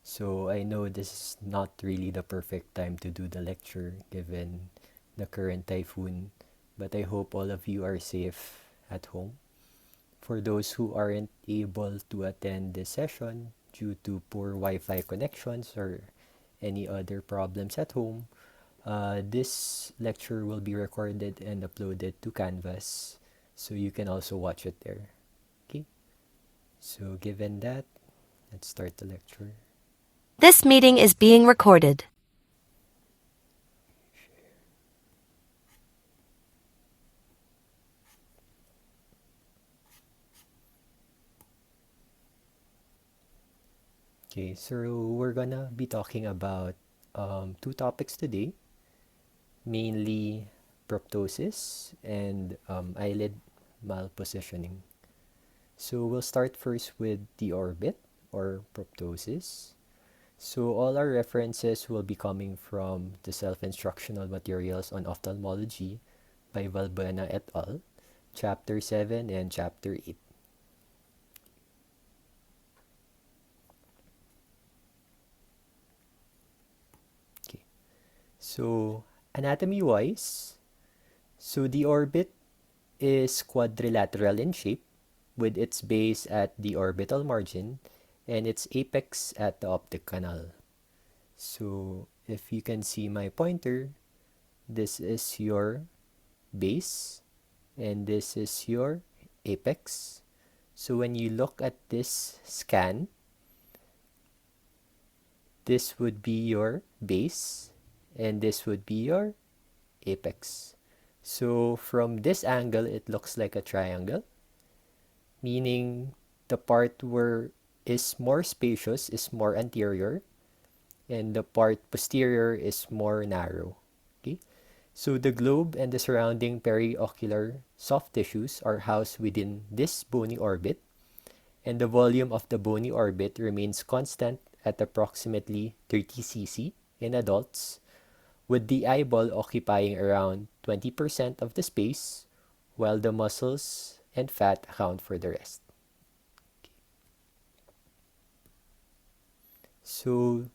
So I know this is not really the perfect time to do the lecture given the current typhoon, but I hope all of you are safe at home. For those who aren't able to attend this session due to poor Wi-Fi connections or any other problems at home, this lecture will be recorded and uploaded to Canvas, so you can also watch it there. Okay, so given that, let's start the lecture. This meeting is being recorded. Okay, so we're gonna be talking about two topics today, mainly proptosis and eyelid malpositioning. So we'll start first with the orbit or proptosis. So all our references will be coming from the Self-Instructional Materials on Ophthalmology by Valbuena et al., Chapter 7 and Chapter 8. Okay. So anatomy-wise, so the orbit is quadrilateral in shape with its base at the orbital margin and its apex at the optic canal. So if you can see my pointer, this is your base and this is your apex. So when you look at this scan, this would be your base and this would be your apex. So from this angle, it looks like a triangle, meaning the part where is more spacious is more anterior and the part posterior is more narrow. Okay? So the globe and the surrounding periocular soft tissues are housed within this bony orbit, and the volume of the bony orbit remains constant at approximately 30 cc in adults, with the eyeball occupying around 20% of the space, while the muscles and fat account for the rest. So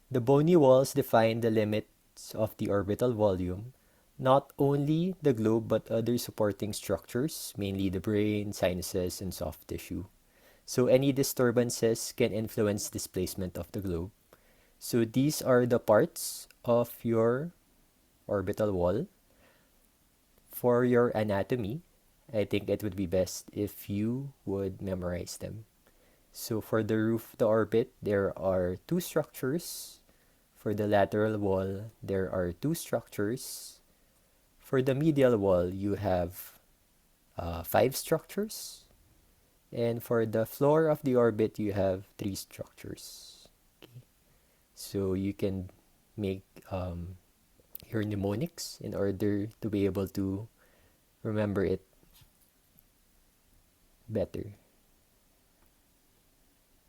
the bony walls define the limits of the orbital volume, not only the globe but other supporting structures, mainly the brain, sinuses, and soft tissue. So any disturbances can influence displacement of the globe. So these are the parts of your orbital wall. For your anatomy, I think it would be best if you would memorize them. So for the roof of the orbit, there are two structures. For the lateral wall, there are two structures. For the medial wall, you have five structures. And for the floor of the orbit, you have three structures. Okay. So you can make your mnemonics in order to be able to remember it better.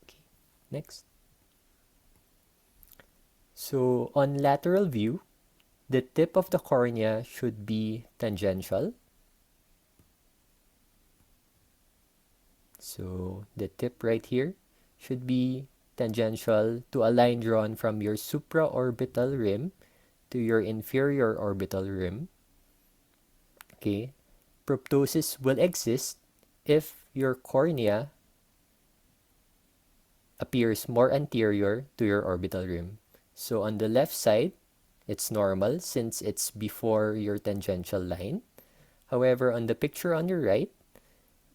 Okay. Next. So on lateral view, the tip of the cornea should be tangential. So the tip right here should be tangential to a line drawn from your supraorbital rim to your inferior orbital rim. Okay. Proptosis will exist if your cornea appears more anterior to your orbital rim. So on the left side, it's normal since it's before your tangential line. However, on the picture on your right,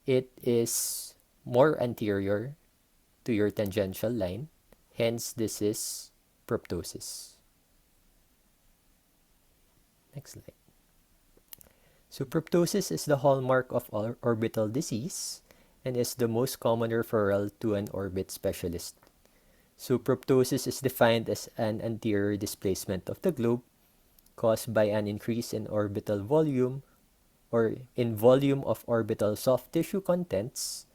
it is more anterior to your tangential line. Hence, this is proptosis. Next slide. So proptosis is the hallmark of orbital disease and is the most common referral to an orbit specialist. So proptosis is defined as an anterior displacement of the globe caused by an increase in orbital volume or in volume of orbital soft tissue contents,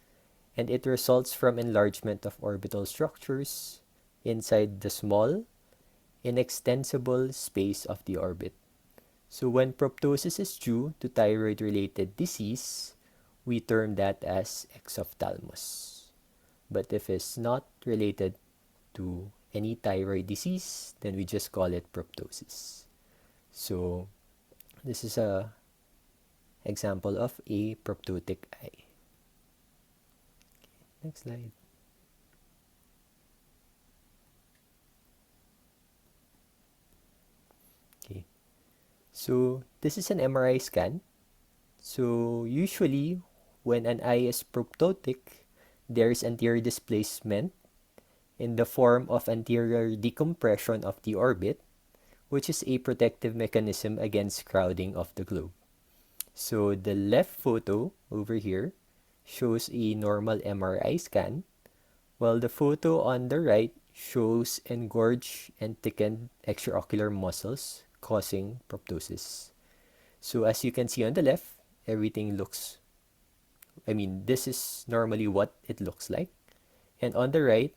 and it results from enlargement of orbital structures inside the small, inextensible space of the orbit. So when proptosis is due to thyroid-related disease, we term that as exophthalmos. But if it's not related to any thyroid disease, then we just call it proptosis. So this is a example of a proptotic eye. Next slide. Okay. So this is an MRI scan. So usually when an eye is proptotic, there is anterior displacement in the form of anterior decompression of the orbit, which is a protective mechanism against crowding of the globe. So the left photo over here shows a normal MRI scan, while the photo on the right shows engorged and thickened extraocular muscles causing proptosis. So as you can see on the left, everything looks, this is normally what it looks like. And on the right,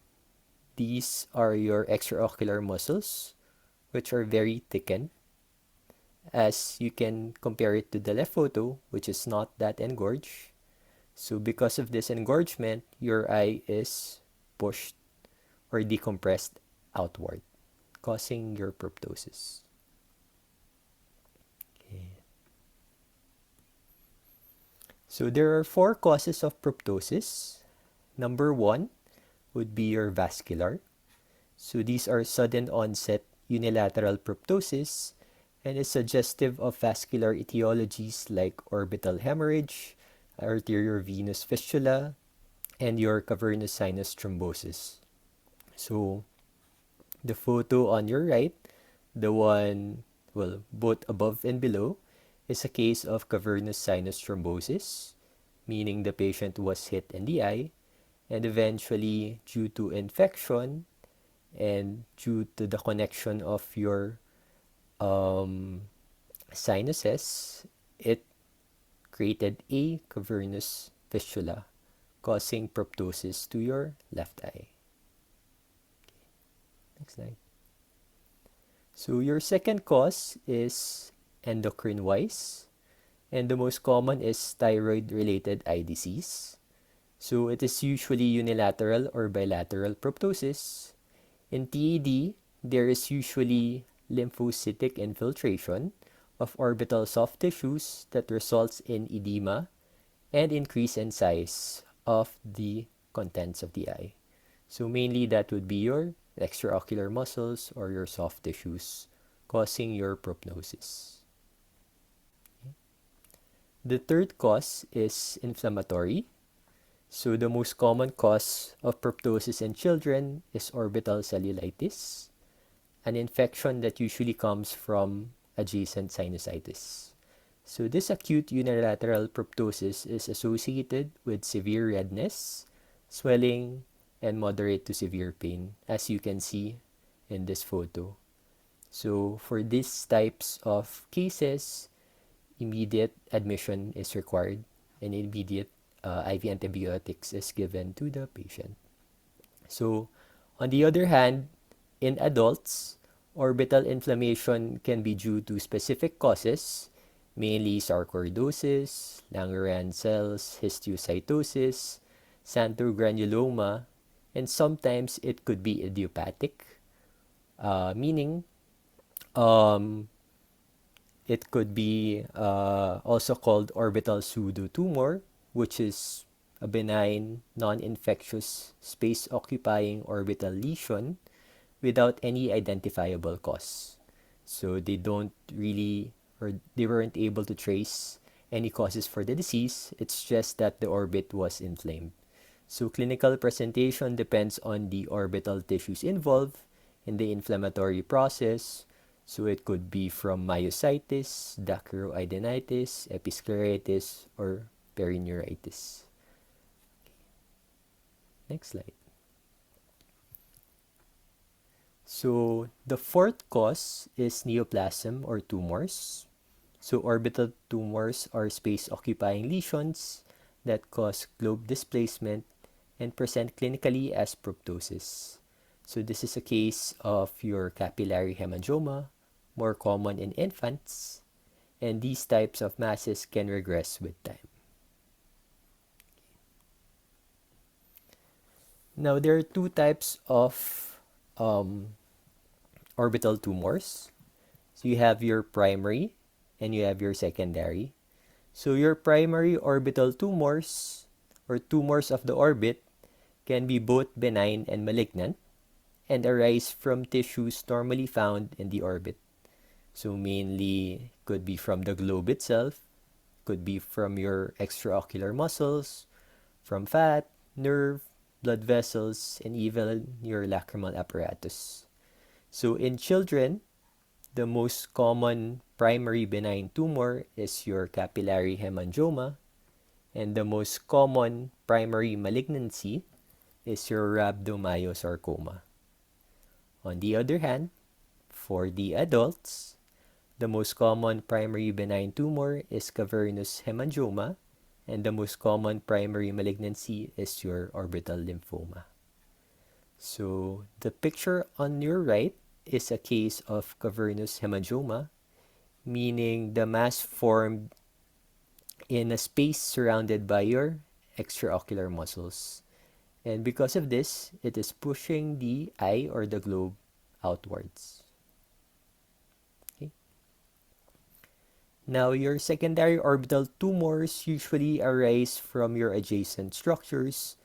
these are your extraocular muscles, which are very thickened, as you can compare it to the left photo, which is not that engorged. So because of this engorgement, your eye is pushed or decompressed outward, causing your proptosis. Okay. So there are 4 causes of proptosis. Number 1 would be your vascular. So these are sudden onset unilateral proptosis and is suggestive of vascular etiologies like orbital hemorrhage, arteriovenous fistula, and your cavernous sinus thrombosis. So the photo on your right, the one, well, both above and below, is a case of cavernous sinus thrombosis, meaning the patient was hit in the eye, and eventually, due to infection and due to the connection of your sinuses, it created a cavernous fistula, causing proptosis to your left eye. Next slide. So your second cause is endocrine-wise, and the most common is thyroid-related eye disease. So it is usually unilateral or bilateral proptosis. In TED, there is usually lymphocytic infiltration of orbital soft tissues that results in edema and increase in size of the contents of the eye. So mainly that would be your extraocular muscles or your soft tissues causing your proptosis. The third cause is inflammatory. So the most common cause of proptosis in children is orbital cellulitis, an infection that usually comes from adjacent sinusitis. So this acute unilateral proptosis is associated with severe redness, swelling, and moderate to severe pain, as you can see in this photo. So for these types of cases, immediate admission is required and immediate IV antibiotics is given to the patient. So on the other hand, in adults, orbital inflammation can be due to specific causes, mainly sarcoidosis, Langerhans cells, histiocytosis, xanthogranuloma, and sometimes it could be idiopathic, meaning it could be also called orbital pseudotumor, which is a benign, non-infectious, space-occupying orbital lesion without any identifiable cause. So they don't really, or they weren't able to trace any causes for the disease. It's just that the orbit was inflamed. So clinical presentation depends on the orbital tissues involved in the inflammatory process. So it could be from myositis, dacryoidinitis, episcleritis, or perineuritis. Next slide. So the fourth cause is neoplasm or tumors. So orbital tumors are space-occupying lesions that cause globe displacement and present clinically as proptosis. So this is a case of your capillary hemangioma, more common in infants, and these types of masses can regress with time. Now there are 2 types of um, orbital tumors. So you have your primary and you have your secondary. So your primary orbital tumors or tumors of the orbit can be both benign and malignant and arise from tissues normally found in the orbit. So mainly could be from the globe itself, could be from your extraocular muscles, from fat, nerve, blood vessels, and even your lacrimal apparatus. So in children, the most common primary benign tumor is your capillary hemangioma, and the most common primary malignancy is your rhabdomyosarcoma. On the other hand, for the adults, the most common primary benign tumor is cavernous hemangioma, and the most common primary malignancy is your orbital lymphoma. So the picture on your right is a case of cavernous hemangioma, meaning the mass formed in a space surrounded by your extraocular muscles. And because of this, it is pushing the eye or the globe outwards. Okay. Now, your secondary orbital tumors usually arise from your adjacent structures,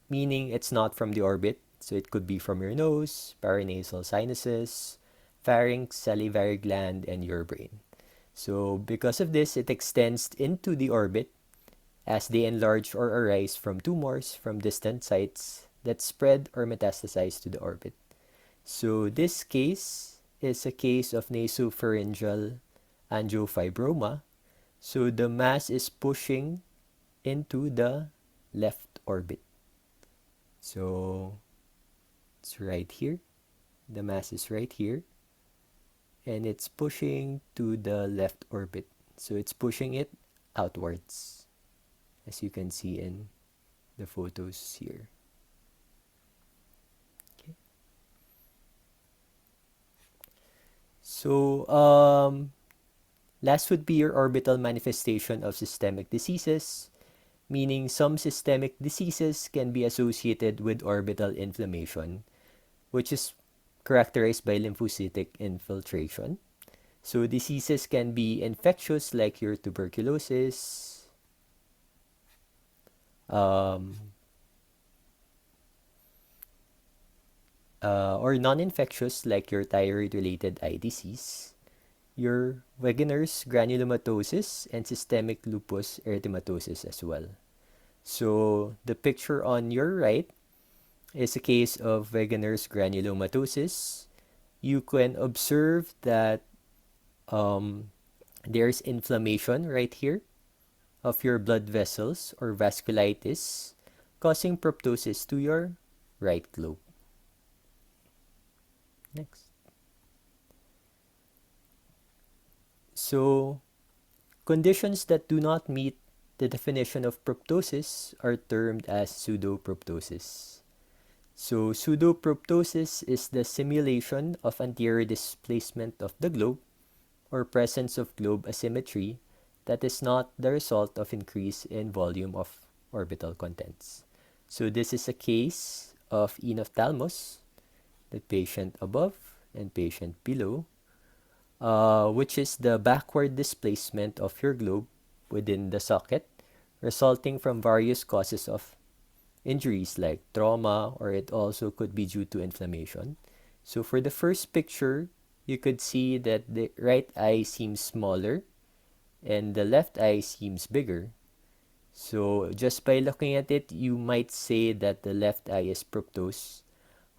meaning it's not from the orbit. So it could be from your nose, paranasal sinuses, pharynx, salivary gland, and your brain. So because of this, it extends into the orbit as they enlarge or arise from tumors from distant sites that spread or metastasize to the orbit. So this case is a case of nasopharyngeal angiofibroma. So the mass is pushing into the left orbit. So it's right here. The mass is right here. And it's pushing to the left orbit. So it's pushing it outwards, as you can see in the photos here. Okay. So last would be your orbital manifestation of systemic diseases, meaning some systemic diseases can be associated with orbital inflammation, which is characterized by lymphocytic infiltration. So diseases can be infectious like your tuberculosis, um, or non-infectious like your thyroid-related eye disease, your Wegener's granulomatosis, and systemic lupus erythematosus as well. So the picture on your right is a case of Wegener's granulomatosis. You can observe that there's inflammation right here of your blood vessels or vasculitis, causing proptosis to your right globe. Next. So, conditions that do not meet the definition of proptosis are termed as pseudoproptosis. So, pseudoproptosis is the simulation of anterior displacement of the globe or presence of globe asymmetry that is not the result of increase in volume of orbital contents. So this is a case of enophthalmos, the patient above and patient below, which is the backward displacement of your globe within the socket, resulting from various causes of injuries like trauma, or it also could be due to inflammation. So for the first picture, you could see that the right eye seems smaller and the left eye seems bigger. So just by looking at it, you might say that the left eye is proptose.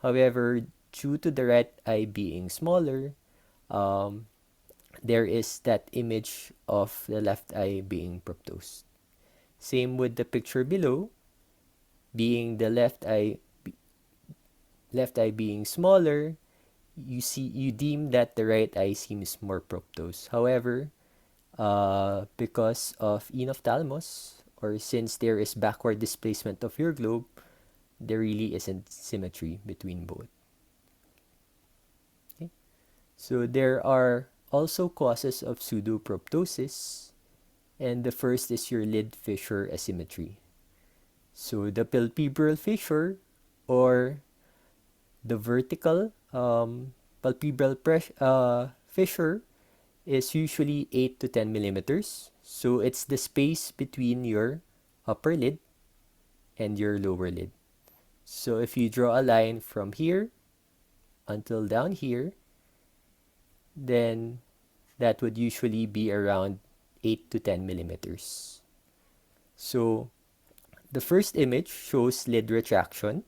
However, due to the right eye being smaller, um, there is that image of the left eye being proptose. Same with the picture below, being the left eye being smaller, you deem that the right eye seems more proptose. However, because of enophthalmos, or since there is backward displacement of your globe, there really isn't symmetry between both. Okay? So there are also causes of pseudoproptosis, and the first is your lid fissure asymmetry. So the palpebral fissure or The vertical palpebral fissure is usually 8 to 10 millimeters. So it's the space between your upper lid and your lower lid. So if you draw a line from here until down here, then that would usually be around 8 to 10 millimeters. So the first image shows lid retraction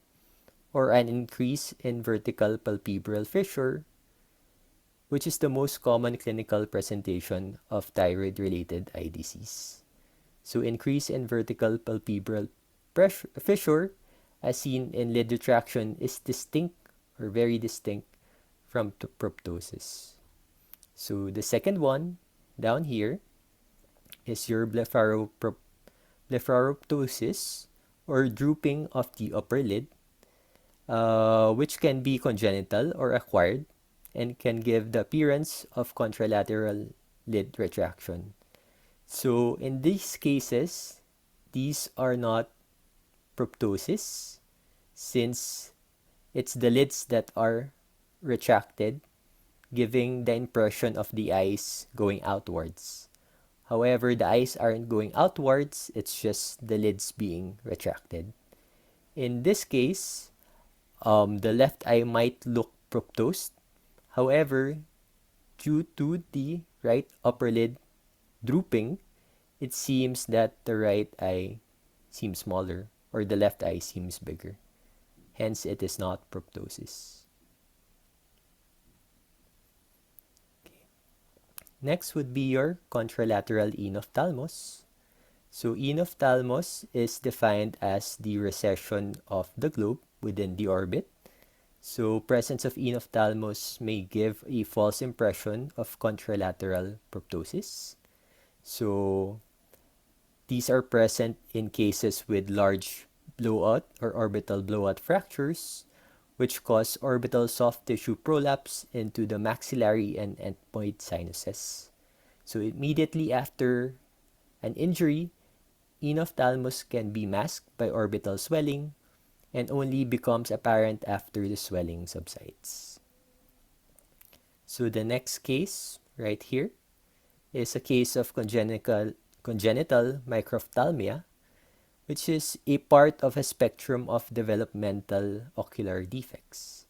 or an increase in vertical palpebral fissure, which is the most common clinical presentation of thyroid-related eye disease. So increase in vertical palpebral fissure as seen in lid retraction is distinct or very distinct from proptosis. So the second one down here is your blepharoptosis or drooping of the upper lid, which can be congenital or acquired and can give the appearance of contralateral lid retraction. So in these cases, these are not proptosis since it's the lids that are retracted, giving the impression of the eyes going outwards. However, the eyes aren't going outwards, it's just the lids being retracted. In this case, the left eye might look proptosed. However, due to the right upper lid drooping, it seems that the right eye seems smaller or the left eye seems bigger. Hence, it is not proptosis. Okay. Next would be your contralateral enophthalmos. So enophthalmos is defined as the recession of the globe within the orbit. So presence of enophthalmos may give a false impression of contralateral proptosis. So these are present in cases with large blowout or orbital blowout fractures, which cause orbital soft tissue prolapse into the maxillary and ethmoid sinuses. So immediately after an injury, enophthalmos can be masked by orbital swelling and only becomes apparent after the swelling subsides. So the next case right here is a case of congenital microphthalmia, which is a part of a spectrum of developmental ocular defects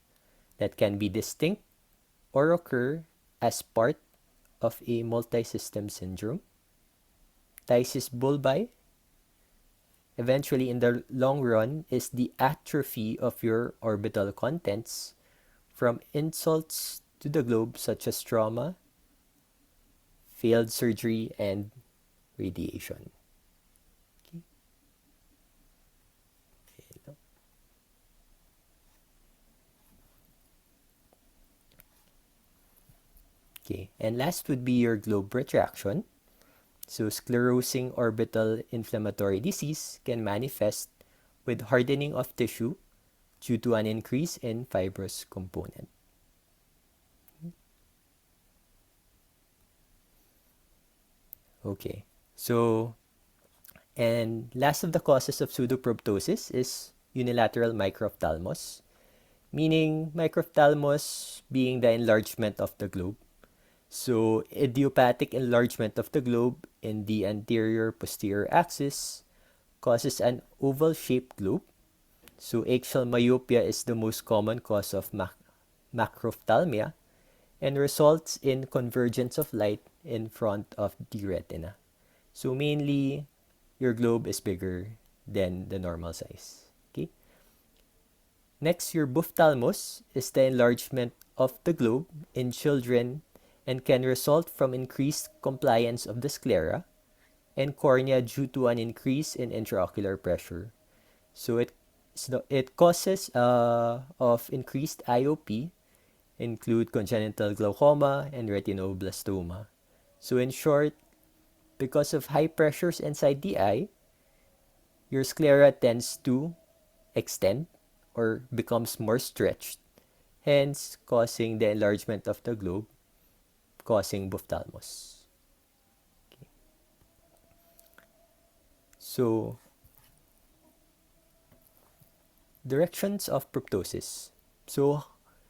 that can be distinct or occur as part of a multisystem syndrome. Phthisis bulbi, eventually in the long run, is the atrophy of your orbital contents from insults to the globe such as trauma, failed surgery, and radiation. Okay, and last would be your globe retraction. So sclerosing orbital inflammatory disease can manifest with hardening of tissue due to an increase in fibrous component. Okay, so and last of the causes of pseudoproptosis is unilateral microphthalmos, meaning microphthalmos being the enlargement of the globe. So idiopathic enlargement of the globe in the anterior posterior axis causes an oval-shaped globe. So axial myopia is the most common cause of macrophthalmia and results in convergence of light in front of the retina. So mainly, your globe is bigger than the normal size. Okay. Next, your ophthalmos is the enlargement of the globe in children and can result from increased compliance of the sclera and cornea due to an increase in intraocular pressure. So it causes of increased IOP include congenital glaucoma and retinoblastoma. So in short, because of high pressures inside the eye, your sclera tends to extend or becomes more stretched, hence causing the enlargement of the globe, causing ophthalmos. Okay. So, directions of proptosis. So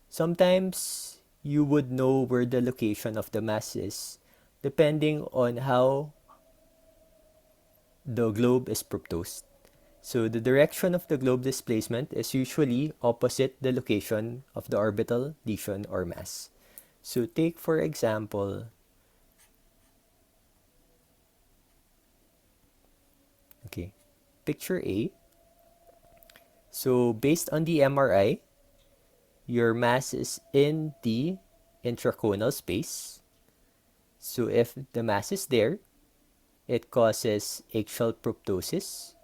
sometimes you would know where the location of the mass is depending on how the globe is proposed. So the direction of the globe displacement is usually opposite the location of the orbital lesion or mass. So take for example, okay, picture A. So based on the MRI, your mass is in the intraconal space. So if the mass is there, it causes axial proptosis.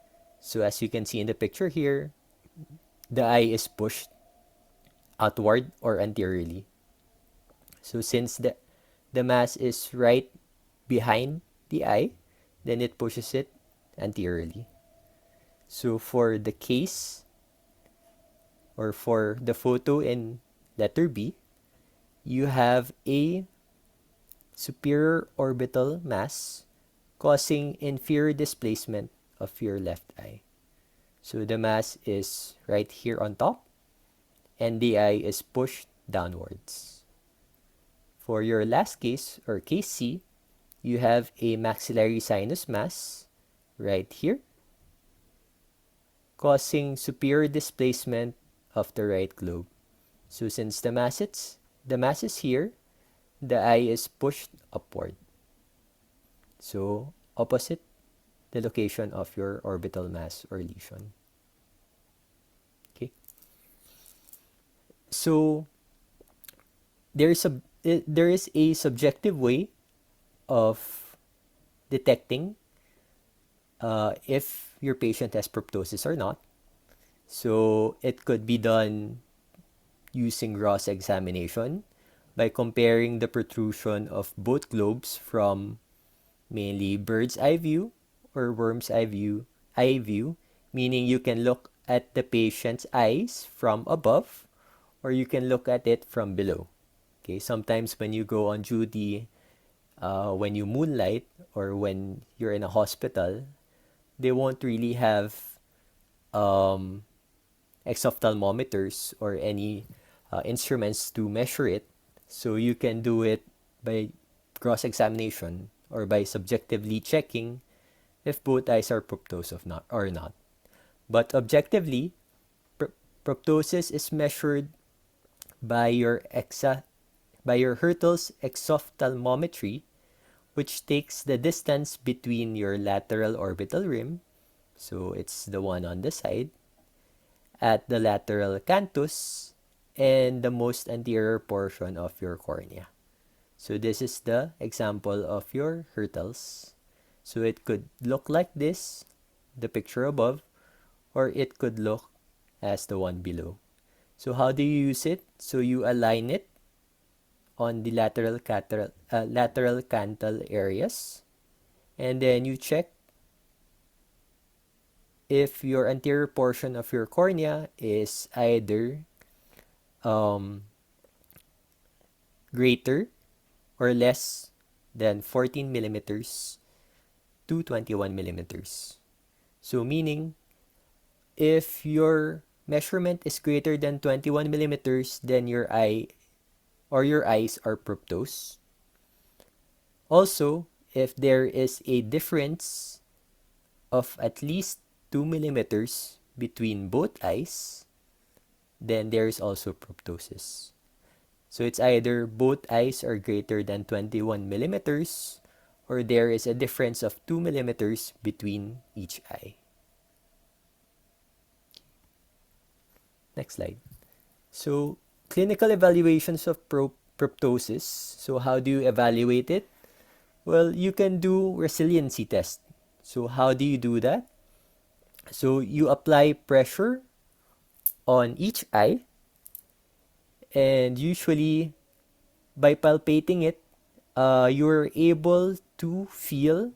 So as you can see in the picture here, the eye is pushed outward or anteriorly. So since the mass is right behind the eye, then it pushes it anteriorly. So for the case or for the photo in letter B, you have a superior orbital mass causing inferior displacement of your left eye. So the mass is right here on top and the eye is pushed downwards. For your last case or case C, you have a maxillary sinus mass right here causing superior displacement of the right globe. So since the mass is here, the eye is pushed upward. So opposite the location of your orbital mass or lesion. Okay. So there is a subjective way of detecting if your patient has proptosis or not. So it could be done using Ross examination by comparing the protrusion of both globes from mainly bird's eye view or worm's eye view, meaning you can look at the patient's eyes from above or you can look at it from below. Okay, sometimes when you go on duty, when you moonlight or when you're in a hospital, they won't really have um, exophthalmometers or any instruments to measure it. So you can do it by cross examination or by subjectively checking if both eyes are proptose or not. But objectively, proptosis is measured by your Hertel's exophthalmometry, which takes the distance between your lateral orbital rim, so it's the one on the side, at the lateral canthus, and the most anterior portion of your cornea. So this is the example of your Hertel's. So it could look like this, the picture above, or it could look as the one below. So how do you use it? So you align it on the lateral canthal areas, and then you check if your anterior portion of your cornea is either um, greater or less than 14 millimeters to 21 millimeters. So meaning, if your measurement is greater than 21 millimeters, then your eyes are proptose. Also, if there is a difference of at least 2 millimeters between both eyes, then there is also proptosis. So it's either both eyes are greater than 21 millimeters or there is a difference of 2 millimeters between each eye. Next slide. So clinical evaluations of proptosis. So how do you evaluate it? Well, you can do resiliency test. So how do you do that? So you apply pressure on each eye, and usually by palpating it, you're able to feel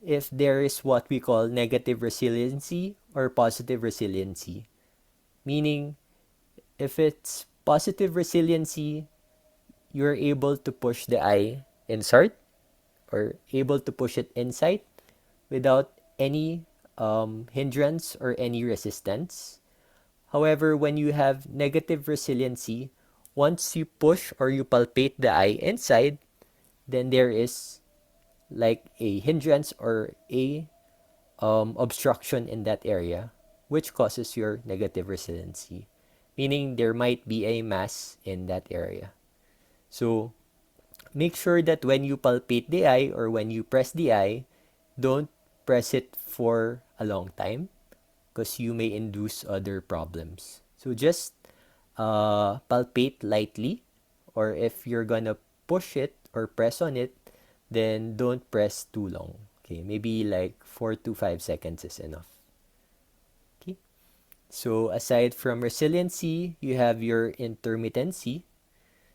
if there is what we call negative resiliency or positive resiliency. Meaning, if it's positive resiliency, you're able to push the eye inside or able to push it inside without any hindrance or any resistance. However, when you have negative resiliency, once you push or you palpate the eye inside, then there is like a hindrance or a obstruction in that area, which causes your negative resiliency, meaning there might be a mass in that area. So make sure that when you palpate the eye or when you press the eye, don't press it for a long time because you may induce other problems. So just palpate lightly, or if you're gonna push it or press on it, then don't press too long. Okay, maybe like 4 to 5 seconds is enough. Okay, so aside from resiliency, you have your intermittency.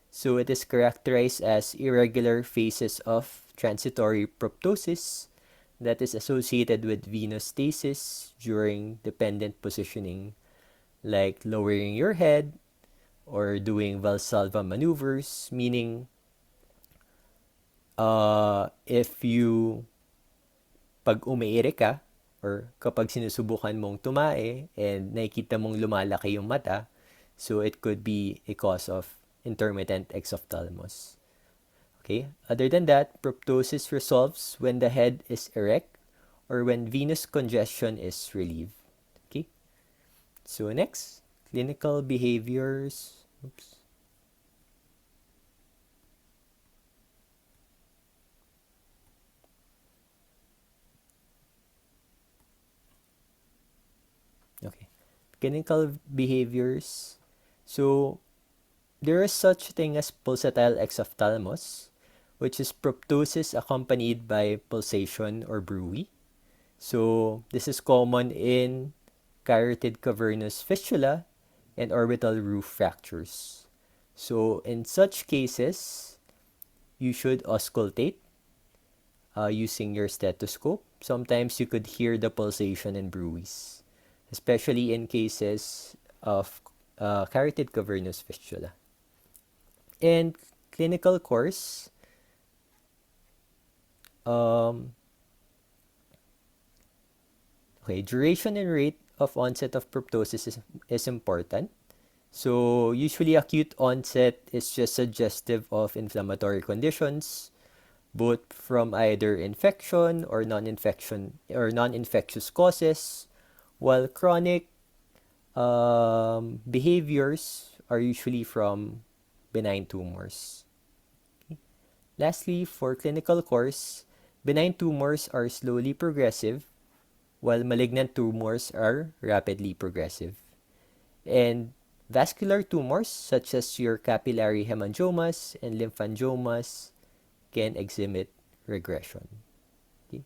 So it is characterized as irregular phases of transitory proptosis that is associated with venous stasis during dependent positioning, like lowering your head or doing Valsalva maneuvers, meaning if you pag umiiri ka or kapag sinusubukan mong tumae and nakikita mong lumalaki yung mata, so it could be a cause of intermittent exophthalmos. Okay, other than that, proptosis resolves when the head is erect or when venous congestion is relieved. Okay, so next, clinical behaviors. Oops. Okay, clinical behaviors. So there is such thing as pulsatile exophthalmos, which is proptosis accompanied by pulsation or bruit. So this is common in carotid cavernous fistula and orbital roof fractures. So in such cases, you should auscultate using your stethoscope. Sometimes you could hear the pulsation and bruits, especially in cases of carotid cavernous fistula. And clinical course, um, okay, duration and rate of onset of proptosis is important. So usually acute onset is just suggestive of inflammatory conditions, both from either infection or non-infectious causes, while chronic behaviors are usually from benign tumors. Lastly, for clinical course, benign tumors are slowly progressive, while malignant tumors are rapidly progressive. And vascular tumors, such as your capillary hemangiomas and lymphangiomas, can exhibit regression. Okay.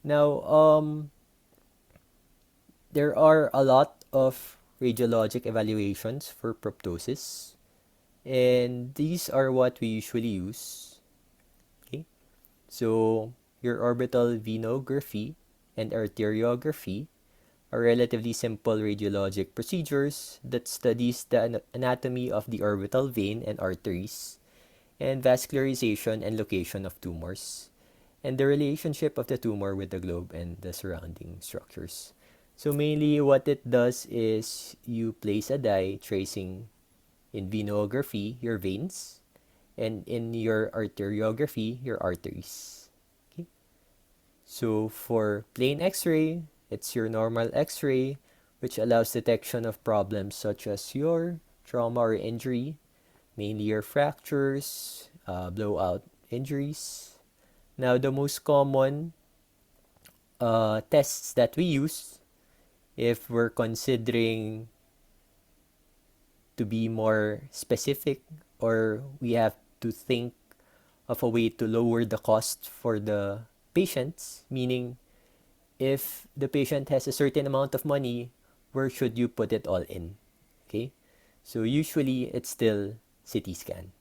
Now, there are a lot of radiologic evaluations for proptosis, and these are what we usually use. Okay, so your orbital venography and arteriography are relatively simple radiologic procedures that studies the anatomy of the orbital vein and arteries and vascularization and location of tumors and the relationship of the tumor with the globe and the surrounding structures. So mainly what it does is you place a dye tracing in venography your veins and in your arteriography your arteries. Okay? So for plain x-ray, it's your normal x-ray which allows detection of problems such as your trauma or injury, mainly your fractures, blowout injuries. Now, the most common tests that we use if we're considering to be more specific or we have to think of a way to lower the cost for the patients, meaning if the patient has a certain amount of money, where should you put it all in? Okay? So usually it's still CT scan.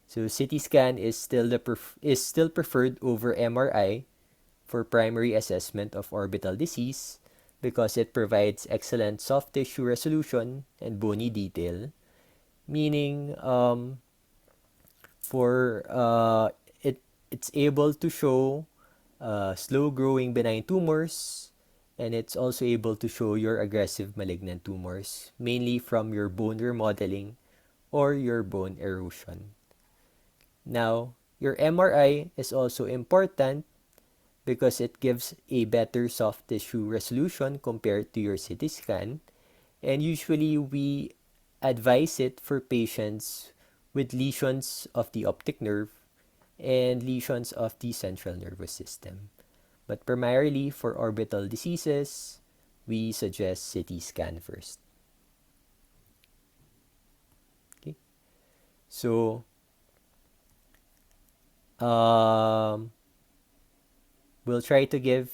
So CT scan is still preferred over MRI for primary assessment of orbital disease because it provides excellent soft tissue resolution and bony detail, meaning for it's able to show slow growing benign tumors and it's also able to show your aggressive malignant tumors, mainly from your bone remodeling or your bone erosion. Now, your MRI is also important because it gives a better soft tissue resolution compared to your CT scan, and usually we advise it for patients with lesions of the optic nerve and lesions of the central nervous system. But primarily for orbital diseases, we suggest CT scan first. Okay. So, um, we'll try to give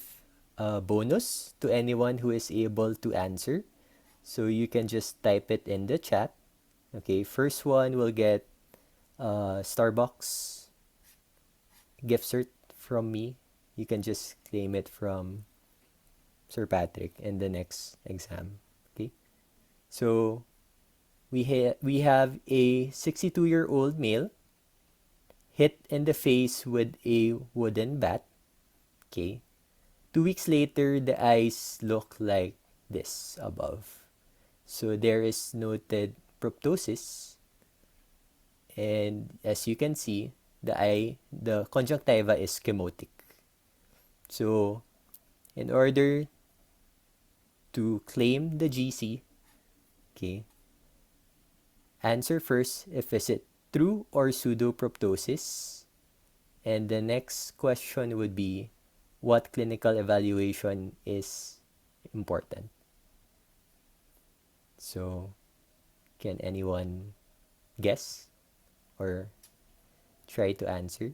a bonus to anyone who is able to answer. So you can just type it in the chat. Okay, first one will get Starbucks gift cert from me. You can just claim it from Sir Patrick in the next exam. Okay, so we have a 62-year-old male hit in the face with a wooden bat. Okay, 2 weeks later, the eyes look like this above. So there is noted proptosis, and as you can see, the conjunctiva is chemotic. So in order to claim the GC, okay, answer first if is it true or pseudoproptosis. And the next question would be what clinical evaluation is important. So can anyone guess or try to answer?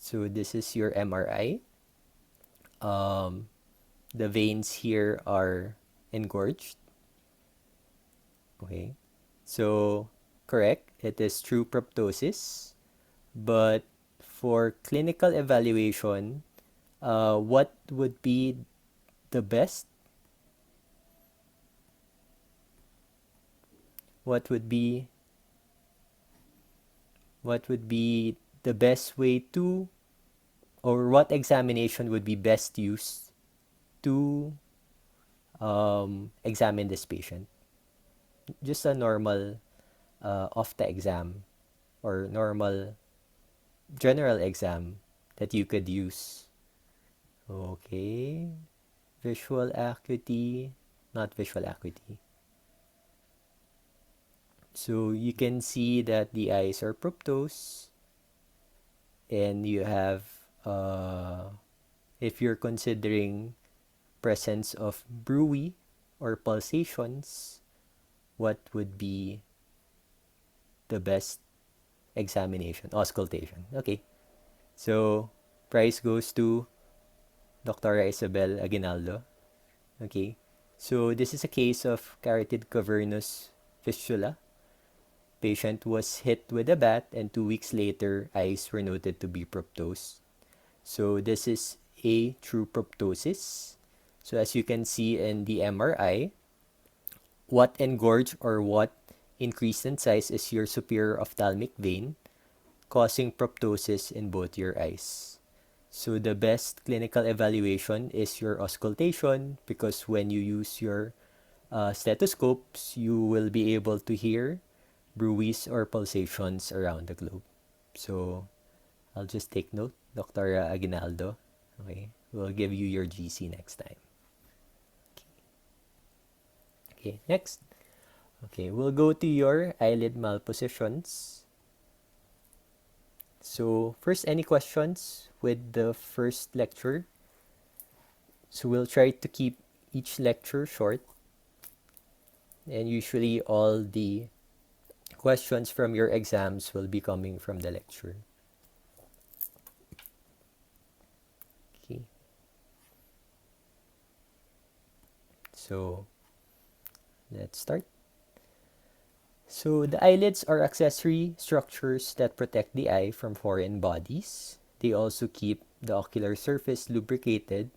So this is your MRI. Um, the veins here are engorged. Okay. So correct, it is true proptosis. But for clinical evaluation, what would be the best? What would be the best way to, or what examination would be best used to examine this patient? Just a normal OPHTHA exam or normal general exam that you could use. Okay. Visual acuity, not visual acuity. So you can see that the eyes are proptose, and you have, if you're considering presence of bruit or pulsations, what would be the best examination? Auscultation. Okay. So prize goes to Dr. Isabel Aguinaldo. Okay. So this is a case of carotid cavernous fistula. Patient was hit with a bat, and 2 weeks later, eyes were noted to be proptose. So this is a true proptosis. So as you can see in the MRI, what engorged or what increased in size is your superior ophthalmic vein, causing proptosis in both your eyes. So the best clinical evaluation is your auscultation, because when you use your stethoscopes, you will be able to hear bruits or pulsations around the globe. So I'll just take note, Dr. Aguinaldo. Okay, we'll give you your GC next time. Okay, next. Okay, we'll go to your eyelid malpositions. So first, any questions with the first lecture? So we'll try to keep each lecture short, and usually all the questions from your exams will be coming from the lecture. Okay. So let's start. So the eyelids are accessory structures that protect the eye from foreign bodies. They also keep the ocular surface lubricated,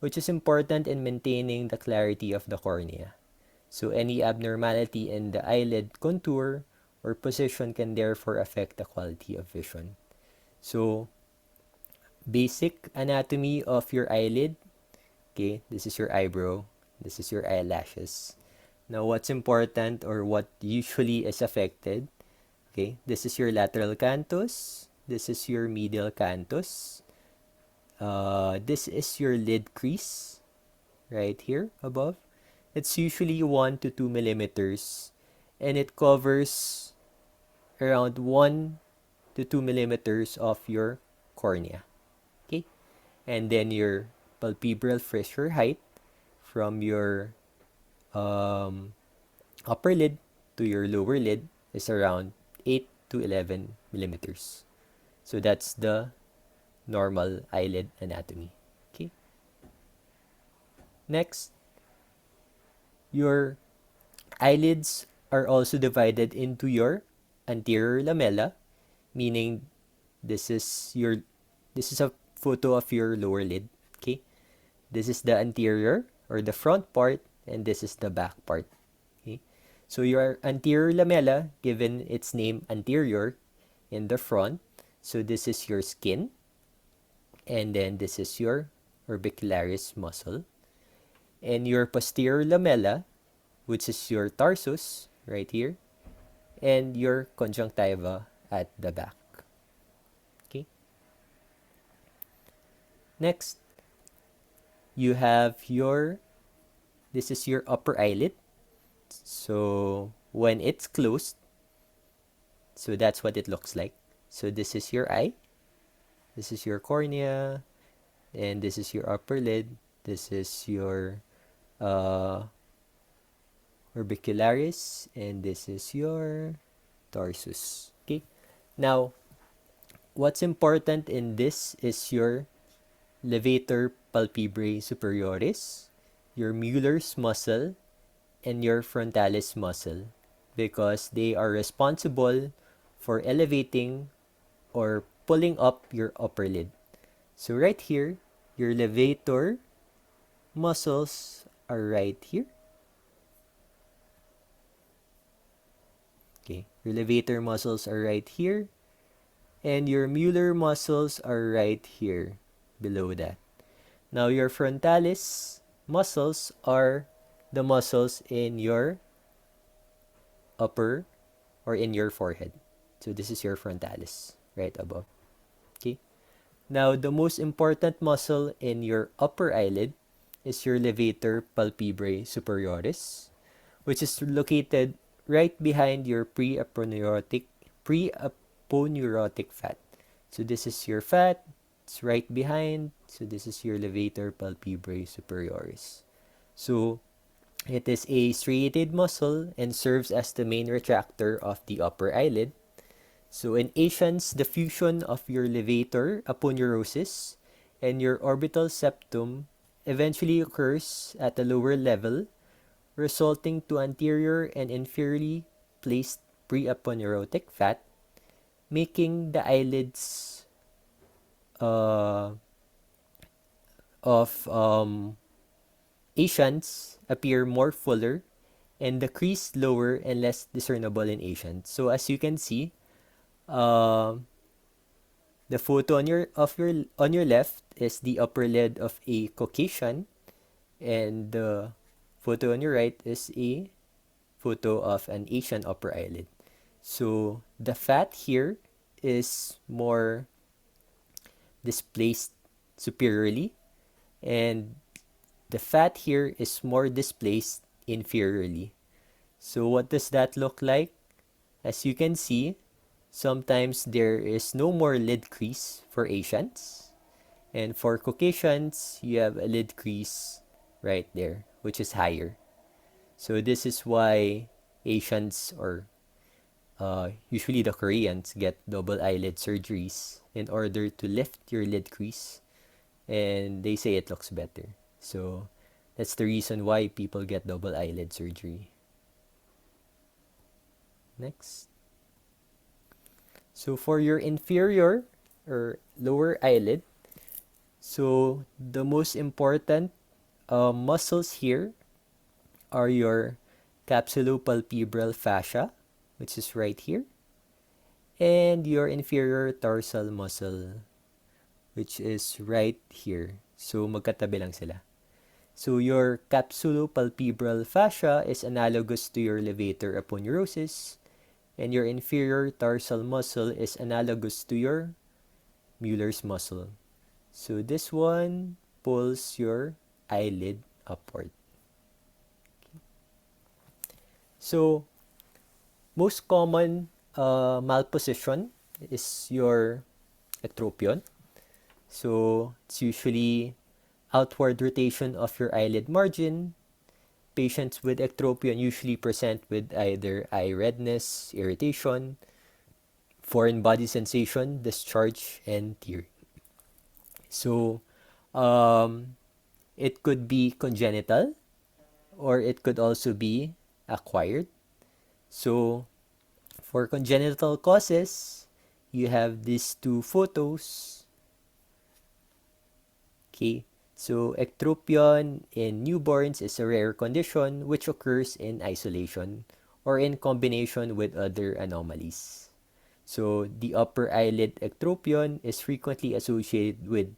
which is important in maintaining the clarity of the cornea. So any abnormality in the eyelid contour or position can therefore affect the quality of vision. So basic anatomy of your eyelid. Okay, this is your eyebrow. This is your eyelashes. Now, what's important or what usually is affected? Okay, this is your lateral canthus. This is your medial canthus. This is your lid crease right here above. It's usually 1 to 2 millimeters and it covers around 1 to 2 millimeters of your cornea. Okay, and then your palpebral fissure height from your um, upper lid to your lower lid is around 8 to 11 millimeters. So that's the normal eyelid anatomy. Okay. Next, your eyelids are also divided into your anterior lamella, meaning this is your this is a photo of your lower lid. Okay. This is the anterior or the front part, and this is the back part. Okay. So your anterior lamella, given its name anterior in the front, so this is your skin, and then this is your orbicularis muscle. And your posterior lamella, which is your tarsus right here, and your conjunctiva at the back. Okay. Next, you have your this is your upper eyelid. So when it's closed, so that's what it looks like. So this is your eye, this is your cornea, and this is your upper lid. This is your uh, orbicularis, and this is your tarsus. Okay. Now, what's important in this is your levator palpebrae superioris, your Mueller's muscle, and your frontalis muscle, because they are responsible for elevating or pulling up your upper lid. So right here, your levator muscles are right here. Okay, your levator muscles are right here, and your Mueller muscles are right here below that. Now your frontalis muscles are the muscles in your upper or in your forehead. So this is your frontalis right above. Okay. Now the most important muscle in your upper eyelid is your levator palpebrae superioris, which is located right behind your preaponeurotic fat. So this is your fat, it's right behind. So this is your levator palpebrae superioris. So it is a striated muscle and serves as the main retractor of the upper eyelid. So in Asians, the fusion of your levator aponeurosis and your orbital septum eventually occurs at a lower level, resulting to anterior and inferiorly placed preaponeurotic fat, making the eyelids uh, of Asians appear more fuller and the crease lower and less discernible in Asians. So as you can see, uh, the photo on your left is the upper lid of a Caucasian, and the photo on your right is a photo of an Asian upper eyelid. So the fat here is more displaced superiorly, and the fat here is more displaced inferiorly. So what does that look like? As you can see, sometimes there is no more lid crease for Asians. And for Caucasians, you have a lid crease right there, which is higher. So this is why Asians or usually the Koreans get double eyelid surgeries in order to lift your lid crease, and they say it looks better. So that's the reason why people get double eyelid surgery. Next. So for your inferior or lower eyelid, So the most important muscles here are your capsulopalpebral fascia, which is right here, and your inferior tarsal muscle, which is right here. So magkatabi lang sila. So your capsulopalpebral fascia is analogous to your levator aponeurosis, and your inferior tarsal muscle is analogous to your Mueller's muscle. So this one pulls your eyelid upward. So most common malposition is your ectropion. So it's usually outward rotation of your eyelid margin. Patients with ectropion usually present with either eye redness, irritation, foreign body sensation, discharge, and tear. So um, it could be congenital or it could also be acquired. So for congenital causes, you have these two photos. Okay, so ectropion in newborns is a rare condition which occurs in isolation or in combination with other anomalies. So the upper eyelid ectropion is frequently associated with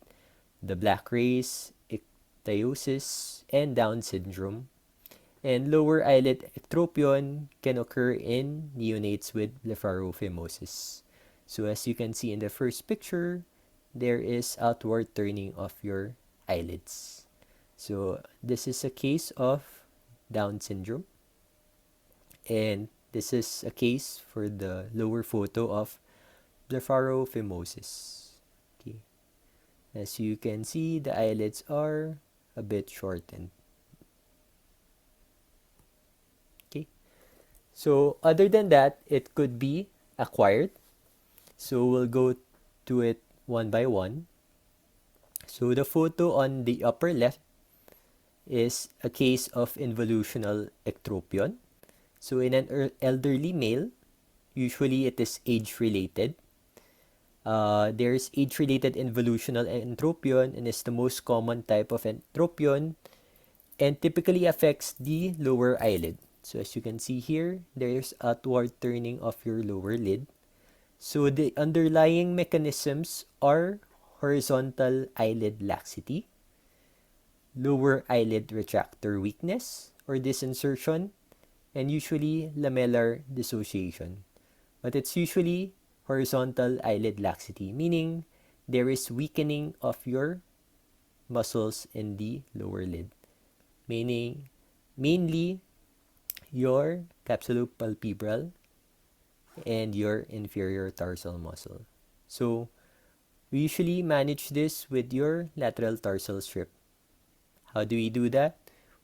the black rays, ichthyosis, and Down syndrome. And lower eyelid ectropion can occur in neonates with blepharophimosis. So as you can see in the first picture, there is outward turning of your eyelids. So this is a case of Down syndrome, and this is a case for the lower photo of blepharophimosis. Okay. As you can see, the eyelids are a bit shortened. Okay. So other than that, it could be acquired. So we'll go to it one by one. So the photo on the upper left is a case of involutional ectropion. So in an elderly male, usually it is age-related. There's age-related involutional entropion and is the most common type of entropion and typically affects the lower eyelid. So as you can see here, there's outward turning of your lower lid. So the underlying mechanisms are horizontal eyelid laxity, lower eyelid retractor weakness or disinsertion, and usually lamellar dissociation. But it's usually horizontal eyelid laxity, meaning there is weakening of your muscles in the lower lid, meaning mainly your capsulopalpebral and your inferior tarsal muscle. So we usually manage this with your lateral tarsal strip. How do we do that?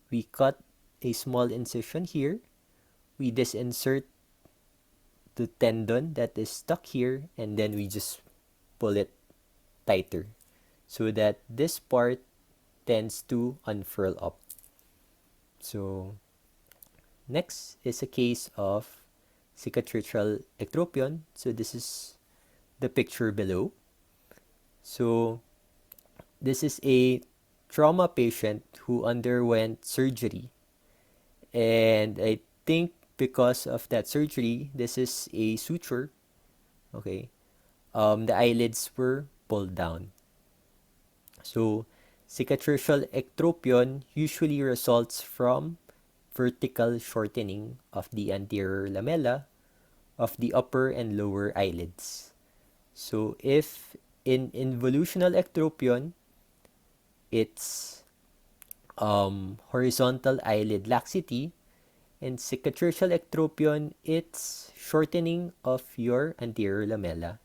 We cut a small incision here. We disinsert the tendon that is stuck here and then we just pull it tighter so that this part tends to unfurl up. So next is a case of cicatricial ectropion. So this is the picture below. So this is a trauma patient who underwent surgery, and I think because of that surgery, this is a suture. Okay, the eyelids were pulled down. So cicatricial ectropion usually results from vertical shortening of the anterior lamella of the upper and lower eyelids. So if in involutional ectropion, it's horizontal eyelid laxity, and cicatricial ectropion, it's shortening of your anterior lamella.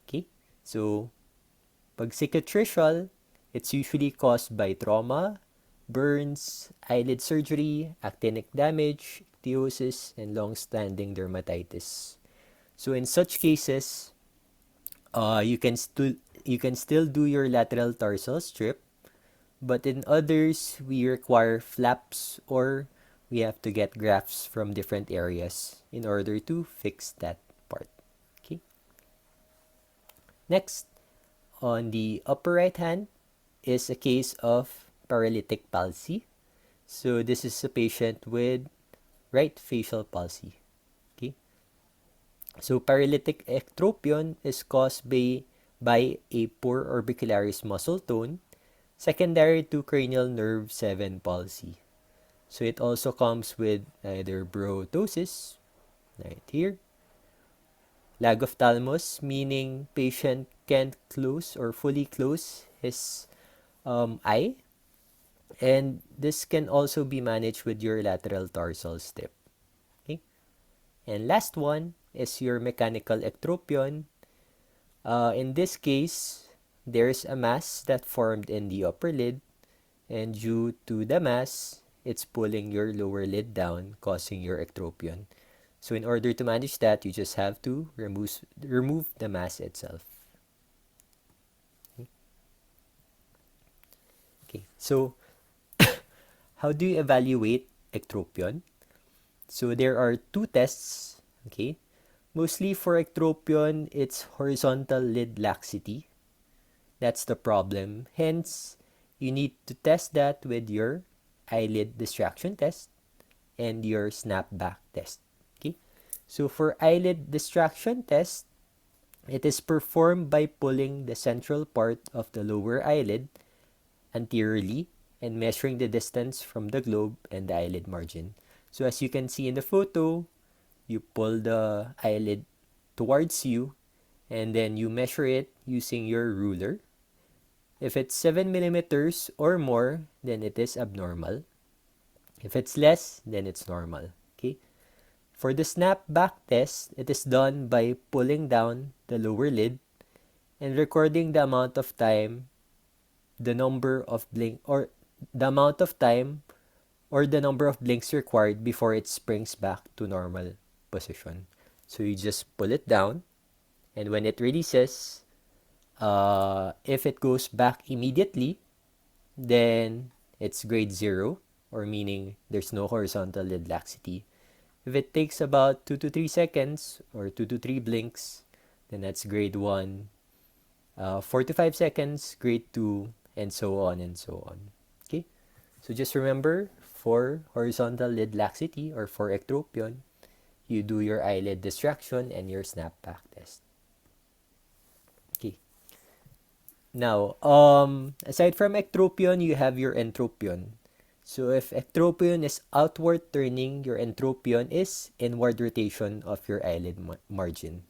Okay? So, pag cicatricial, it's usually caused by trauma, burns, eyelid surgery, actinic damage, ichthyosis, and long-standing dermatitis. So in such cases, you can still do your lateral tarsal strip, but in others we require flaps or we have to get grafts from different areas in order to fix that part. Okay. Next, on the upper right hand, is a case of paralytic palsy. So this is a patient with right facial palsy. Okay. So paralytic ectropion is caused by a poor orbicularis muscle tone secondary to cranial nerve 7 palsy. So it also comes with either brotosis, right here, lag of thalamus, meaning patient can't close or fully close his eye, and this can also be managed with your lateral tarsal strip. Okay? And last one is your mechanical ectropion. In this case, there's a mass that formed in the upper lid, and due to the mass, it's pulling your lower lid down, causing your ectropion. So in order to manage that, you just have to remove the mass itself. Okay, so how do you evaluate ectropion? So there are two tests, okay? Mostly for ectropion, it's horizontal lid laxity. That's the problem. Hence, you need to test that with your eyelid distraction test and your snapback test. Okay? So for eyelid distraction test, it is performed by pulling the central part of the lower eyelid anteriorly and measuring the distance from the globe and the eyelid margin. So as you can see in the photo, you pull the eyelid towards you and then you measure it using your ruler. If it's 7 millimeters or more, then it is abnormal. If it's less, then it's normal. Okay? For the snapback test, it is done by pulling down the lower lid and recording the amount of time, the number of blink or the amount of time or the number of blinks required before it springs back to normal position. So you just pull it down, and when it releases, if it goes back immediately, then it's grade 0, or meaning there's no horizontal lid laxity. If it takes about 2 to 3 seconds or 2 to 3 blinks, then that's grade 1. 4 to 5 seconds, grade 2, and so on and so on. Okay? So just remember, for horizontal lid laxity or for ectropion, you do your eyelid distraction and your snapback test. Okay. Now, aside from ectropion, you have your entropion. So if ectropion is outward turning, your entropion is inward rotation of your eyelid margin.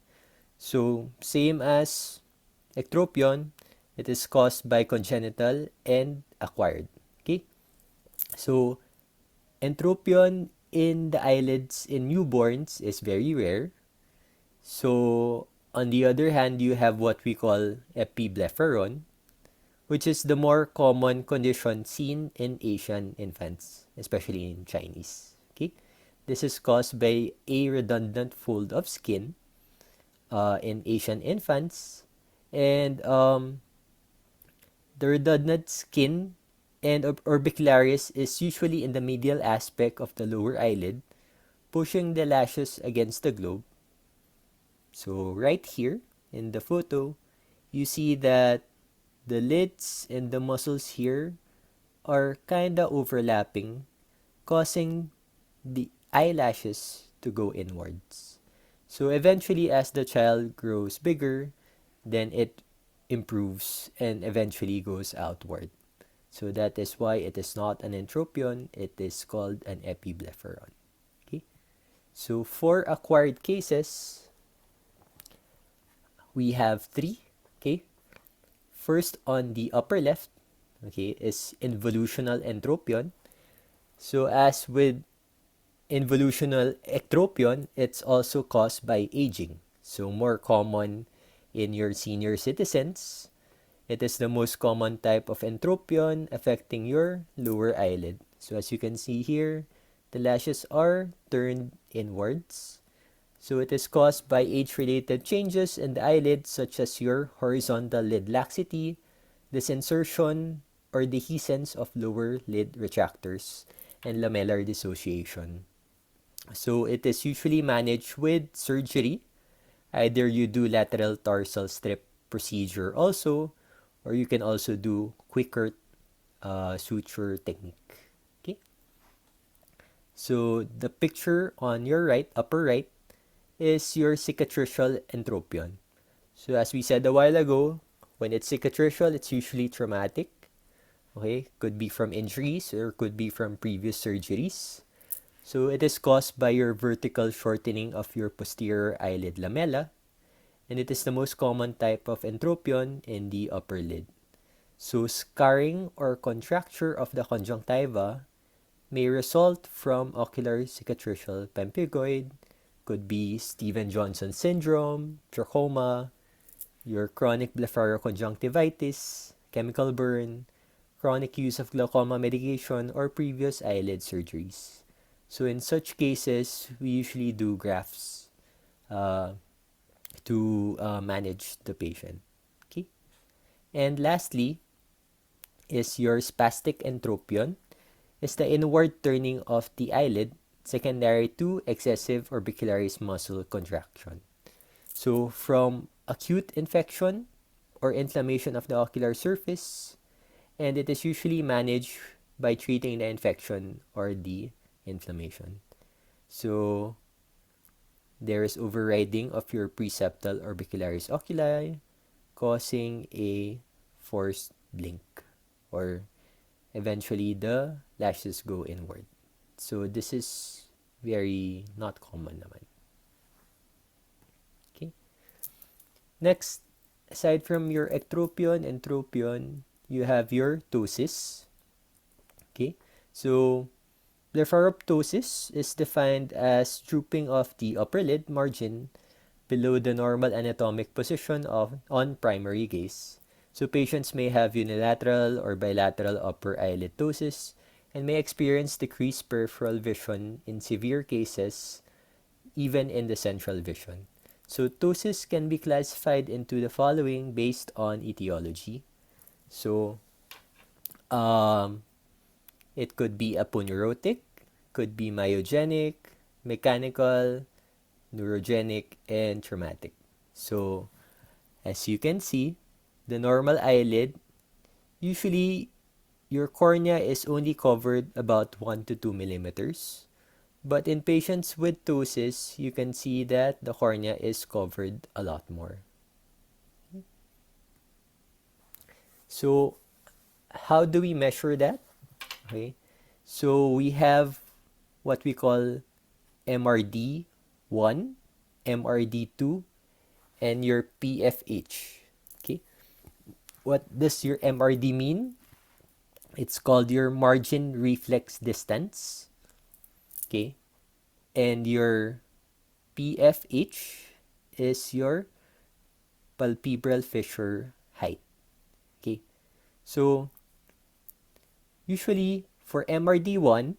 So same as ectropion, it is caused by congenital and acquired. Okay? So entropion in the eyelids in newborns is very rare. So on the other hand, you have what we call epiblepharon, which is the more common condition seen in Asian infants, especially in Chinese. Okay? This is caused by a redundant fold of skin in Asian infants, and the redundant skin and orbicularis is usually in the medial aspect of the lower eyelid, pushing the lashes against the globe. So right here in the photo, you see that the lids and the muscles here are kinda overlapping, causing the eyelashes to go inwards. So eventually, as the child grows bigger, then it improves and eventually goes outward. So that is why it is not an entropion, it is called an epiblepharon. Okay? So for acquired cases, we have three. Okay? First, on the upper left, okay, is involutional entropion. So as with involutional ectropion, it's also caused by aging. So more common in your senior citizens. It is the most common type of entropion affecting your lower eyelid. So as you can see here, the lashes are turned inwards. So it is caused by age-related changes in the eyelid, such as your horizontal lid laxity, disinsertion or dehiscence of lower lid retractors, and lamellar dissociation. So it is usually managed with surgery. Either you do lateral tarsal strip procedure also, or you can also do quicker suture technique. Okay, so the picture on your right, upper right, is your cicatricial entropion. So as we said a while ago, when it's cicatricial, it's usually traumatic. Okay, could be from injuries or could be from previous surgeries. So it is caused by your vertical shortening of your posterior eyelid lamella, and it is the most common type of entropion in the upper lid. So scarring or contracture of the conjunctiva may result from ocular cicatricial pemphigoid, could be Stevens-Johnson syndrome, trachoma, your chronic blepharoconjunctivitis, chemical burn, chronic use of glaucoma medication, or previous eyelid surgeries. So in such cases, we usually do grafts uh, to manage the patient. Okay. And lastly is your spastic entropion, is the inward turning of the eyelid secondary to excessive orbicularis muscle contraction. So from acute infection or inflammation of the ocular surface, and it is usually managed by treating the infection or the inflammation. So there is overriding of your preseptal orbicularis oculi, causing a forced blink, or eventually the lashes go inward. So this is very not common naman. Okay. Next, aside from your ectropion and tropion, you have your ptosis. Okay. So blepharoptosis is defined as drooping of the upper lid margin below the normal anatomic position of on primary gaze. So patients may have unilateral or bilateral upper eyelid ptosis and may experience decreased peripheral vision in severe cases, even in the central vision. So ptosis can be classified into the following based on etiology. So um, it could be aponeurotic, could be myogenic, mechanical, neurogenic, and traumatic. So as you can see, the normal eyelid, usually your cornea is only covered about 1 to 2 millimeters. But in patients with ptosis, you can see that the cornea is covered a lot more. So how do we measure that? Okay. So we have what we call MRD1, MRD2, and your PFH. Okay. What does your MRD mean? It's called your margin reflex distance. Okay. And your PFH is your palpebral fissure height. Okay. So usually for MRD1,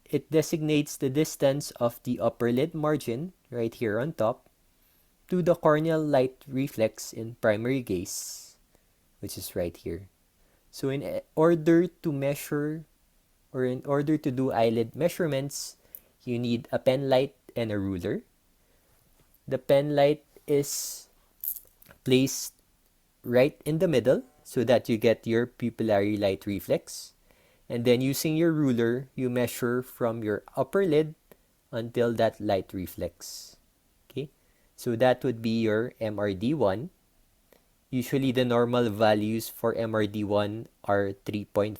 it designates the distance of the upper lid margin right here on top to the corneal light reflex in primary gaze, which is right here. So in order to measure, or in order to do eyelid measurements, you need a pen light and a ruler. The pen light is placed right in the middle so that you get your pupillary light reflex. And then using your ruler, you measure from your upper lid until that light reflex. Okay? So that would be your MRD1. Usually the normal values for MRD1 are 3.5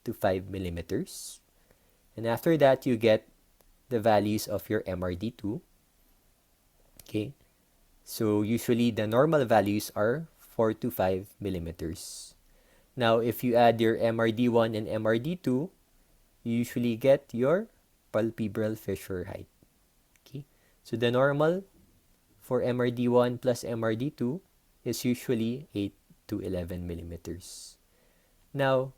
to 5 millimeters. And after that, you get the values of your MRD2. Okay? So usually the normal values are 4 to 5 millimeters. Now, if you add your MRD1 and MRD2, you usually get your palpebral fissure height. Okay? So the normal for MRD1 plus MRD2 is usually 8 to 11 millimeters. Now,